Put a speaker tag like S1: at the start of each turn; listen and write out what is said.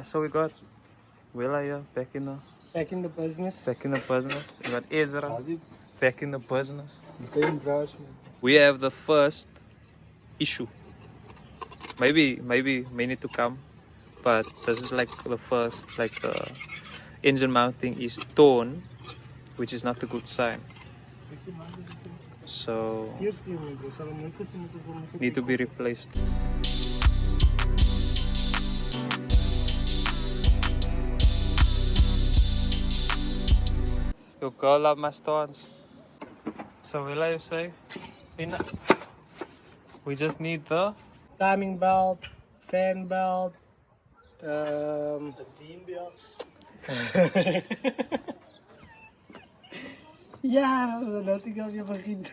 S1: So we got Wella here, back in the
S2: business.
S1: We got Ezra, back in the business.
S2: Paintbrush.
S1: We have the first issue. Maybe many to come, but this is like the first, like the engine mounting is torn, which is not a good sign. So need to be replaced. Your girl love my stones. So will I say, we just need the
S2: Timing belt, fan belt,
S3: team belt.
S2: ja, dat ik al je begint.